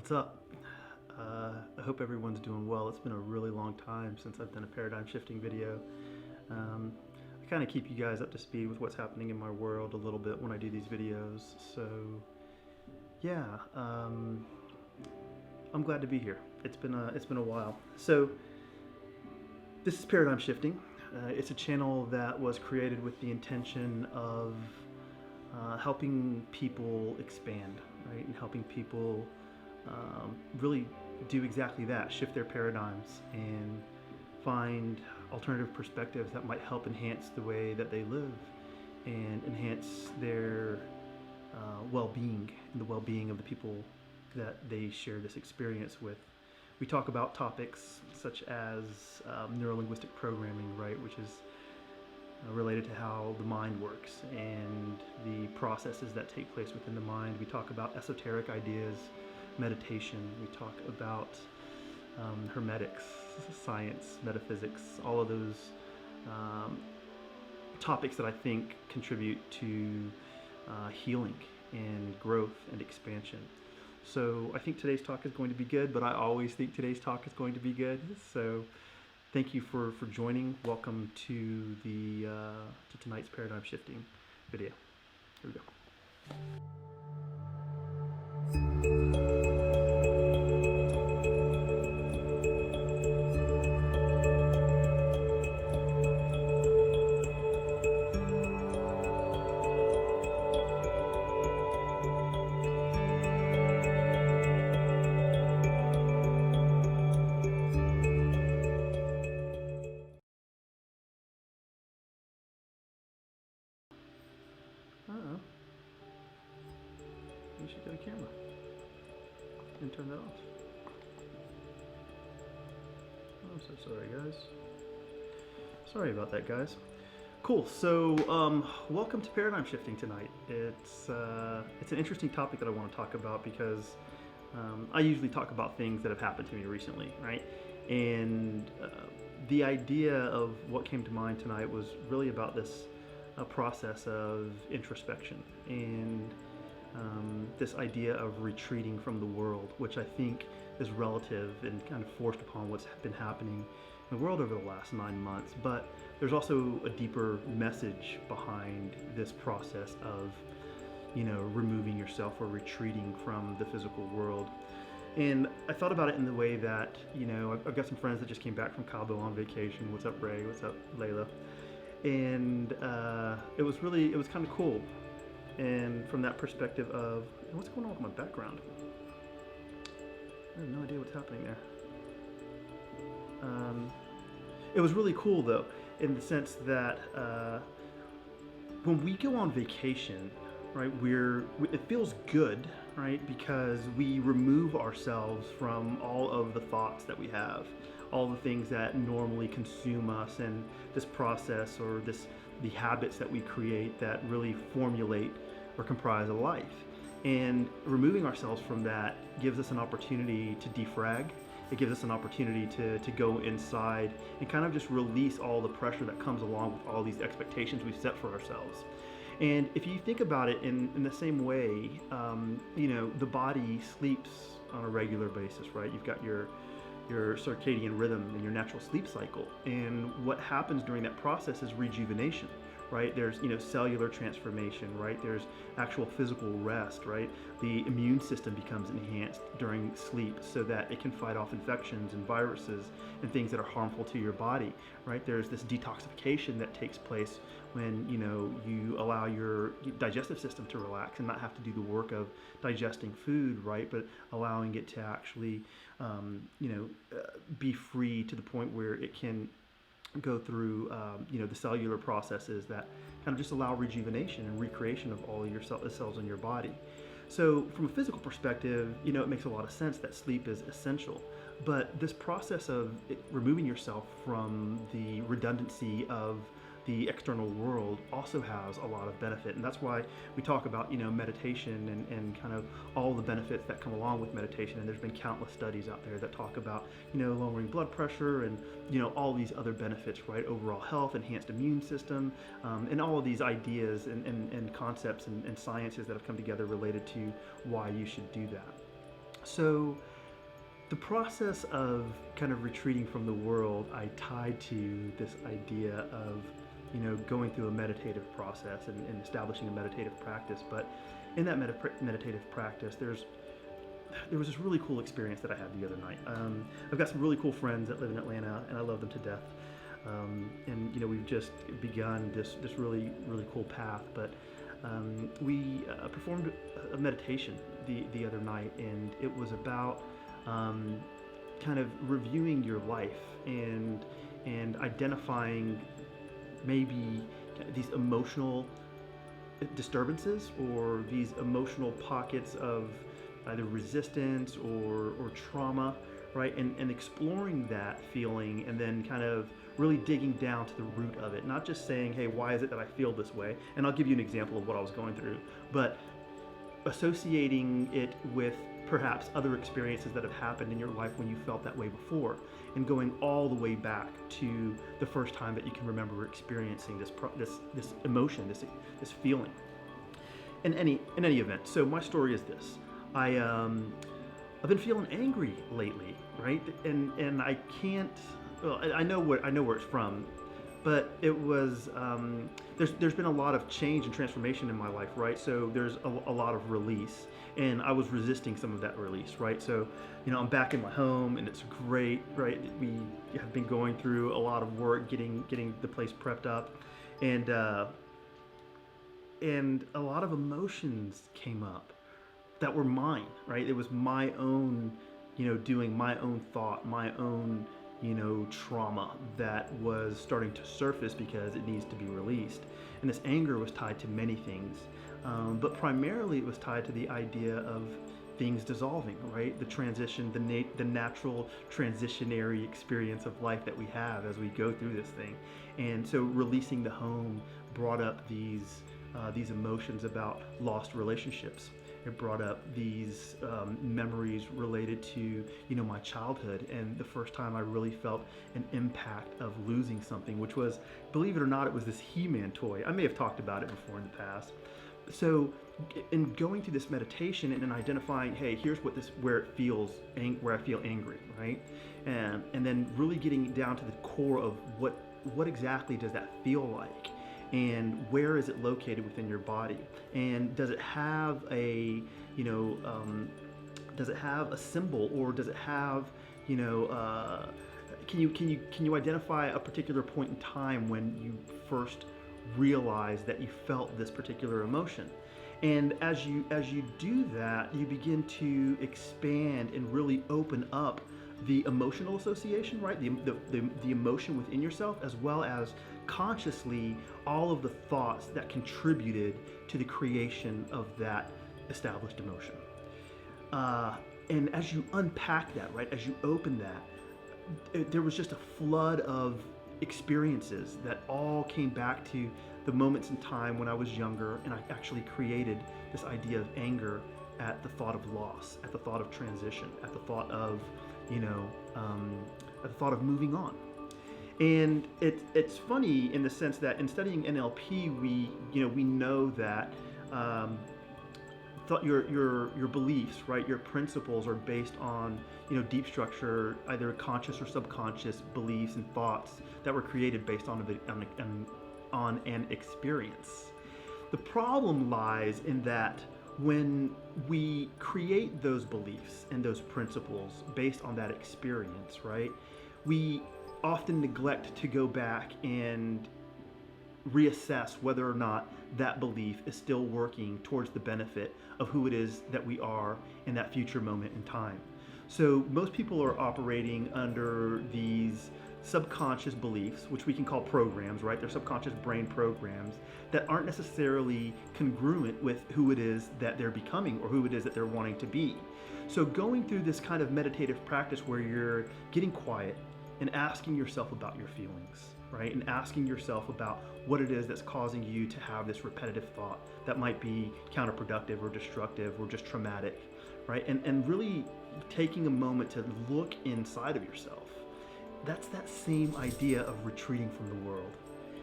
What's up? I hope everyone's doing well. It's been a really long time since I've done a paradigm shifting video. I kind of keep you guys up to speed with what's happening in my world a little bit when I do these videos. So, yeah, I'm glad to be here. It's been a while. So, this is paradigm shifting. It's a channel that was created with the intention of helping people expand, right, and helping people really do exactly that, shift their paradigms and find alternative perspectives that might help enhance the way that they live and enhance their well-being and the well-being of the people that they share this experience with. We talk about topics such as neurolinguistic programming, right, which is related to how the mind works and the processes that take place within the mind. We talk about esoteric ideas, meditation. We talk about hermetics, science, metaphysics, all of those topics that I think contribute to healing and growth and expansion. So I think today's talk is going to be good, but I always think today's talk is going to be good. So thank you for joining. Welcome to tonight's paradigm shifting video. Here we go. Uh-oh. We should get a camera and turn that off. I'm so sorry, guys. Sorry about that, guys. Cool. So, welcome to paradigm shifting tonight. It's an interesting topic that I want to talk about because I usually talk about things that have happened to me recently, right? And the idea of what came to mind tonight was really about this process of introspection and this idea of retreating from the world, which I think is relative and kind of forced upon what's been happening in the world over the last 9 months. But there's also a deeper message behind this process of, removing yourself or retreating from the physical world. And I thought about it in the way that, I've got some friends that just came back from Cabo on vacation. What's up, Ray? What's up, Layla? And it was kind of cool. And from that perspective of, what's going on with my background? I have no idea what's happening there. It was really cool though, in the sense that when we go on vacation, right, it feels good, right, because we remove ourselves from all of the thoughts that we have, all the things that normally consume us, and this process or the habits that we create that really formulate or comprise a life. And removing ourselves from that gives us an opportunity to defrag. It gives us an opportunity to go inside and kind of just release all the pressure that comes along with all these expectations we've set for ourselves. And if you think about it in the same way, the body sleeps on a regular basis, right? You've got your circadian rhythm and your natural sleep cycle. And what happens during that process is rejuvenation, right? There's, cellular transformation, right? There's actual physical rest, right? The immune system becomes enhanced during sleep so that it can fight off infections and viruses and things that are harmful to your body, right? There's this detoxification that takes place when, you allow your digestive system to relax and not have to do the work of digesting food, right? But allowing it to actually, be free to the point where it can go through the cellular processes that kind of just allow rejuvenation and recreation of all of your cells in your body. So from a physical perspective, it makes a lot of sense that sleep is essential. But this process of removing yourself from the redundancy of the external world also has a lot of benefit, and that's why we talk about meditation and kind of all the benefits that come along with meditation. And there's been countless studies out there that talk about lowering blood pressure and all these other benefits, right? Overall health, enhanced immune system, and all of these ideas and concepts and sciences that have come together related to why you should do that. So the process of kind of retreating from the world, I tied to this idea of, going through a meditative process and establishing a meditative practice. But in that meditative practice, there was this really cool experience that I had the other night. I've got some really cool friends that live in Atlanta, and I love them to death. And we've just begun this really really cool path. But we performed a meditation the other night, and it was about kind of reviewing your life and identifying maybe these emotional disturbances or these emotional pockets of either resistance or trauma, right? And exploring that feeling and then kind of really digging down to the root of it, not just saying, hey, why is it that I feel this way? And I'll give you an example of what I was going through, but associating it with perhaps other experiences that have happened in your life when you felt that way before, and going all the way back to the first time that you can remember experiencing this emotion, this feeling. In any event, so my story is this: I've been feeling angry lately, right? And I can't. Well, I know where it's from, but it was there's been a lot of change and transformation in my life, right? So there's a lot of release, and I was resisting some of that release, right? So I'm back in my home, and it's great, right? We have been going through a lot of work getting the place prepped up, and a lot of emotions came up that were mine, right? It was my own, doing my own thought, my own trauma that was starting to surface because it needs to be released. And this anger was tied to many things, but primarily it was tied to the idea of things dissolving, right? The transition, the natural transitionary experience of life that we have as we go through this thing. And so releasing the home brought up these emotions about lost relationships. It brought up these memories related to my childhood and the first time I really felt an impact of losing something, which was, believe it or not, it was this He-Man toy. I may have talked about it before in the past. So in going through this meditation and identifying, hey, here's where I feel angry, right? And then really getting down to the core of what exactly does that feel like? And where is it located within your body? And does it have a symbol, or does it have can you identify a particular point in time when you first realized that you felt this particular emotion? And as you do that, you begin to expand and really open up the emotional association, right? The emotion within yourself, as well as consciously all of the thoughts that contributed to the creation of that established emotion. And as you unpack that, right, as you open that, there was just a flood of experiences that all came back to the moments in time when I was younger, and I actually created this idea of anger at the thought of loss, at the thought of transition, at the thought of at the thought of moving on. And it's funny in the sense that in studying NLP, we know that your beliefs, right, your principles are based on deep structure, either conscious or subconscious beliefs and thoughts that were created based on an experience. The problem lies in that when we create those beliefs and those principles based on that experience, right, we often neglect to go back and reassess whether or not that belief is still working towards the benefit of who it is that we are in that future moment in time. So most people are operating under these subconscious beliefs, which we can call programs, right? They're subconscious brain programs that aren't necessarily congruent with who it is that they're becoming or who it is that they're wanting to be. So going through this kind of meditative practice where you're getting quiet and asking yourself about your feelings, right? And asking yourself about what it is that's causing you to have this repetitive thought that might be counterproductive or destructive or just traumatic, right? And really taking a moment to look inside of yourself. That's that same idea of retreating from the world.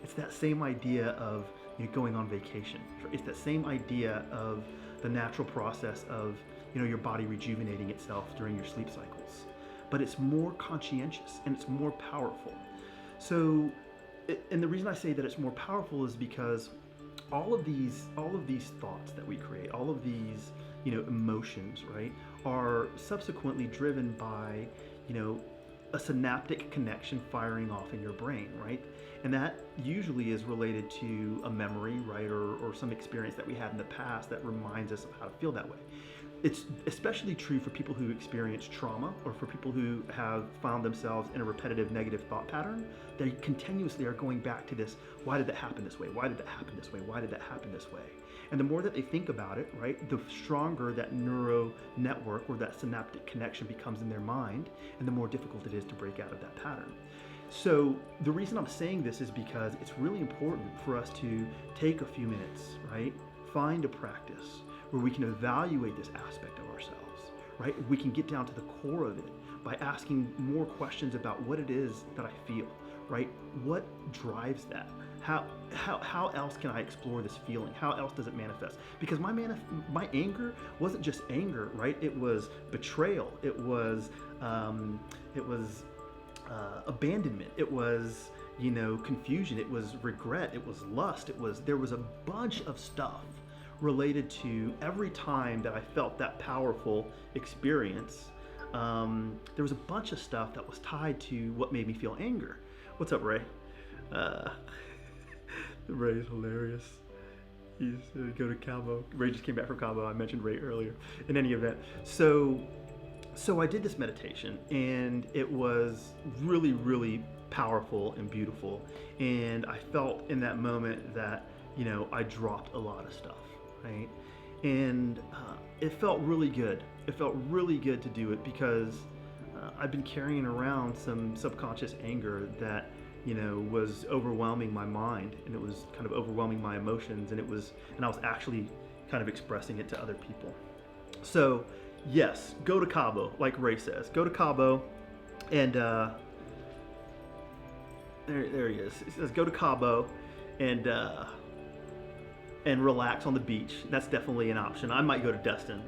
It's that same idea of going on vacation. It's that same idea of the natural process of your body rejuvenating itself during your sleep cycles. But it's more conscientious and it's more powerful. So, and the reason I say that it's more powerful is because all of these thoughts that we create, all of these emotions, right, are subsequently driven by a synaptic connection firing off in your brain, right? And that usually is related to a memory, right, or some experience that we had in the past that reminds us of how to feel that way. It's especially true for people who experience trauma, or for people who have found themselves in a repetitive negative thought pattern. They continuously are going back to this: why did that happen this way? Why did that happen this way? Why did that happen this way? And the more that they think about it, right, the stronger that neural network or that synaptic connection becomes in their mind, and the more difficult it is to break out of that pattern. So the reason I'm saying this is because it's really important for us to take a few minutes, right, find a practice where we can evaluate this aspect of ourselves, right? We can get down to the core of it by asking more questions about what it is that I feel, right? What drives that? How else can I explore this feeling? How else does it manifest? Because my anger wasn't just anger, right? It was betrayal. It was abandonment. It was confusion. It was regret. It was lust. There was a bunch of stuff related to every time that I felt that powerful experience. There was a bunch of stuff that was tied to what made me feel anger. What's up, Ray? Ray's hilarious. He's go to Cabo. Ray just came back from Cabo. I mentioned Ray earlier. In any event, so I did this meditation, and it was really, really powerful and beautiful. And I felt in that moment that I dropped a lot of stuff, right? And it felt really good. It felt really good to do it because I've been carrying around some subconscious anger that was overwhelming my mind, and it was kind of overwhelming my emotions, and I was actually kind of expressing it to other people. So yes, go to Cabo, like Ray says. Go to Cabo, and there he is. He says go to Cabo, and relax on the beach. That's definitely an option. I might go to Destin,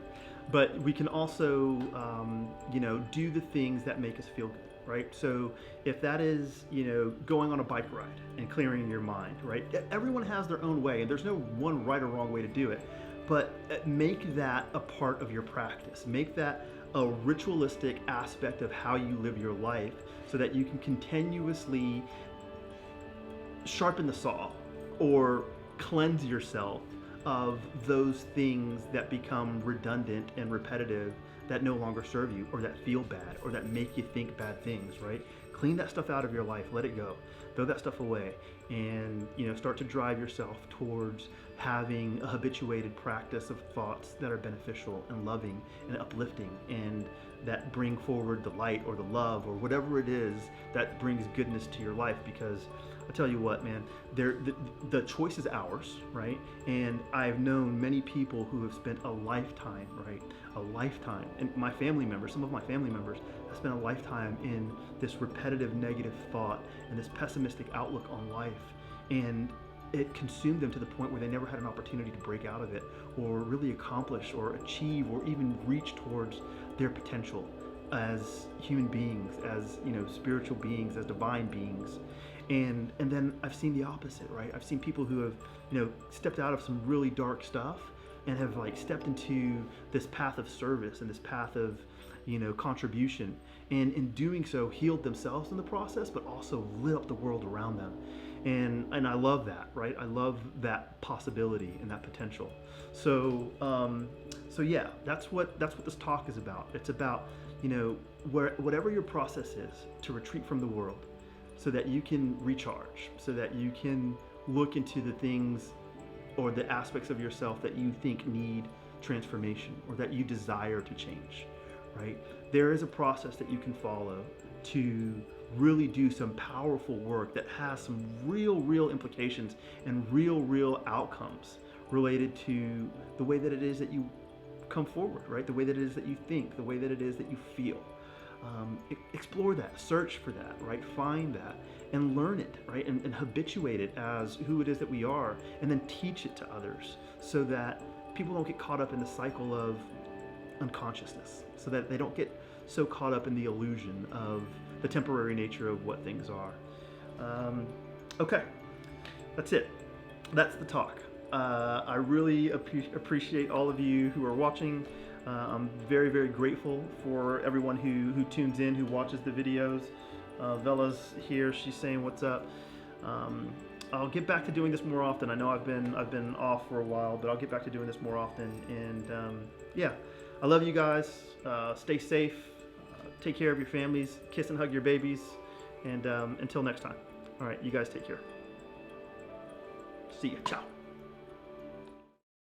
but we can also do the things that make us feel good. Right? So if that is, going on a bike ride and clearing your mind, right? Everyone has their own way, and there's no one right or wrong way to do it, but make that a part of your practice. Make that a ritualistic aspect of how you live your life so that you can continuously sharpen the saw or cleanse yourself of those things that become redundant and repetitive, that no longer serve you, or that feel bad, or that make you think bad things, right? Clean that stuff out of your life, let it go, throw that stuff away, and start to drive yourself towards having a habituated practice of thoughts that are beneficial and loving and uplifting, and that bring forward the light or the love or whatever it is that brings goodness to your life. Because I tell you what, man, the choice is ours, right? And I've known many people who have spent a lifetime, right? A lifetime. And some of my family members have spent a lifetime in this repetitive negative thought and this pessimistic outlook on life. And it consumed them to the point where they never had an opportunity to break out of it or really accomplish or achieve or even reach towards their potential as human beings, as spiritual beings, as divine beings. And then I've seen the opposite, right? I've seen people who have stepped out of some really dark stuff and have stepped into this path of service and this path of contribution, and in doing so healed themselves in the process, but also lit up the world around them. And I love that, right? I love that possibility and that potential. So yeah, that's what this talk is about. It's about whatever your process is, to retreat from the world so that you can recharge, so that you can look into the things or the aspects of yourself that you think need transformation or that you desire to change, right? There is a process that you can follow to really do some powerful work that has some real implications and real outcomes related to the way that it is that you come forward, right? The way that it is that you think, the way that it is that you feel. Explore that, search for that, right? Find that and learn it, right? And habituate it as who it is that we are, and then teach it to others so that people don't get caught up in the cycle of unconsciousness, so that they don't get so caught up in the illusion of the temporary nature of what things are. Okay, that's it. That's the talk. I really appreciate all of you who are watching. I'm very, very grateful for everyone who tunes in, who watches the videos. Vella's here. She's saying what's up. I'll get back to doing this more often. I know I've been off for a while, but I'll get back to doing this more often. And yeah, I love you guys. Stay safe. Take care of your families. Kiss and hug your babies. And until next time. All right, you guys take care. See ya. Ciao.